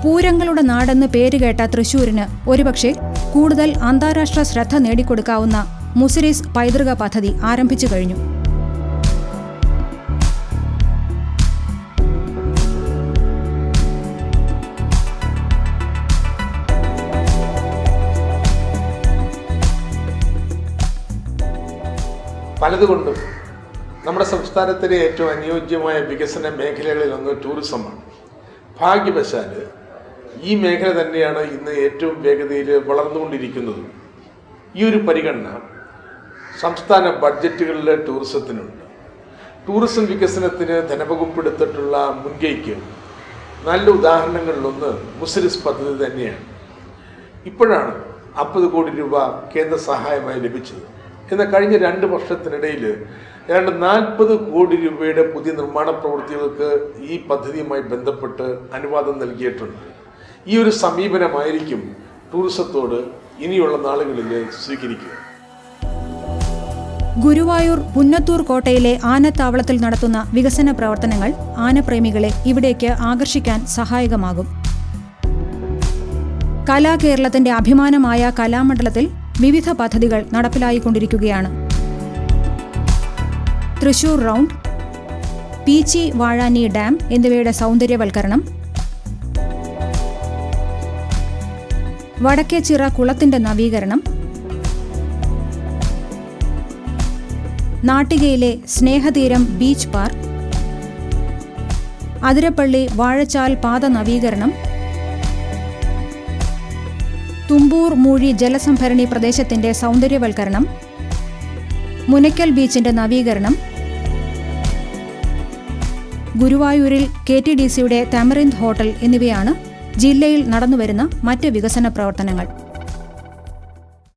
പൂരങ്ങളുടെ നാടെന്ന് പേരുകേട്ട തൃശൂരിന് ഒരുപക്ഷെ കൂടുതൽ അന്താരാഷ്ട്ര ശ്രദ്ധ നേടിക്കൊടുക്കാവുന്ന മുസിരിസ് പൈതൃക പദ്ധതി ആരംഭിച്ചു കഴിഞ്ഞു. പലതുകൊണ്ടും നമ്മുടെ സംസ്ഥാനത്തിലെ ഏറ്റവും അനുയോജ്യമായ വികസന മേഖലകളിലൊന്ന് ടൂറിസമാണ്. ഭാഗ്യവശാൽ ഈ മേഖല തന്നെയാണ് ഇന്ന് ഏറ്റവും വേഗതയിൽ വളർന്നുകൊണ്ടിരിക്കുന്നത്. ഈ ഒരു പരിഗണന സംസ്ഥാന ബഡ്ജറ്റുകളിലെ ടൂറിസത്തിനുണ്ട്. ടൂറിസം വികസനത്തിന് ധനവകുപ്പെടുത്തിട്ടുള്ള മുൻകൈക്ക് നല്ല ഉദാഹരണങ്ങളിലൊന്ന് മുസിരിസ് പദ്ധതി തന്നെയാണ്. ഇപ്പോഴാണ് 50 കോടി രൂപ കേന്ദ്ര സഹായമായി ലഭിച്ചത്. എന്നാൽ കഴിഞ്ഞ 2 വർഷത്തിനിടയിൽ ഏതാണ്ട് 40 കോടി രൂപയുടെ പുതിയ നിർമ്മാണ പ്രവൃത്തികൾക്ക് ഈ പദ്ധതിയുമായി ബന്ധപ്പെട്ട് അനുവാദം നൽകിയിട്ടുണ്ട്. ഈ ഒരു സമീപനമായിരിക്കും ടൂറിസത്തോട് ഇനിയുള്ള നാളുകളിൽ സ്വീകരിക്കുക. ഗുരുവായൂർ പുന്നത്തൂർ കോട്ടയിലെ ആനത്താവളത്തിൽ നടത്തുന്ന വികസന പ്രവർത്തനങ്ങൾ ആനപ്രേമികളെ ഇവിടേക്ക് ആകർഷിക്കാൻ സഹായകമാകും. കലാകേരളത്തിന്റെ അഭിമാനമായ കലാമണ്ഡലത്തിൽ വിവിധ പദ്ധതികൾ നടപ്പിലായിക്കൊണ്ടിരിക്കുകയാണ്. തൃശൂർ റൗണ്ട്, പീച്ചി വാഴാനി ഡാം എന്നിവയുടെ സൗന്ദര്യവൽക്കരണം, വടക്കേച്ചിറ കുളത്തിന്റെ നവീകരണം, നാട്ടികയിലെ സ്നേഹതീരം ബീച്ച് പാർക്ക്, അതിരപ്പള്ളി വാഴച്ചാൽ പാത നവീകരണം, തുമ്പൂർ മൂഴി ജലസംഭരണി പ്രദേശത്തിന്റെ സൗന്ദര്യവൽക്കരണം, മുനയ്ക്കൽ ബീച്ചിന്റെ നവീകരണം, ഗുരുവായൂരിൽ KTDCയുടെ തമറിന്ദ് ഹോട്ടൽ എന്നിവയാണ് ജില്ലയിൽ നടന്നുവരുന്ന മറ്റ് വികസന പ്രവർത്തനങ്ങൾ.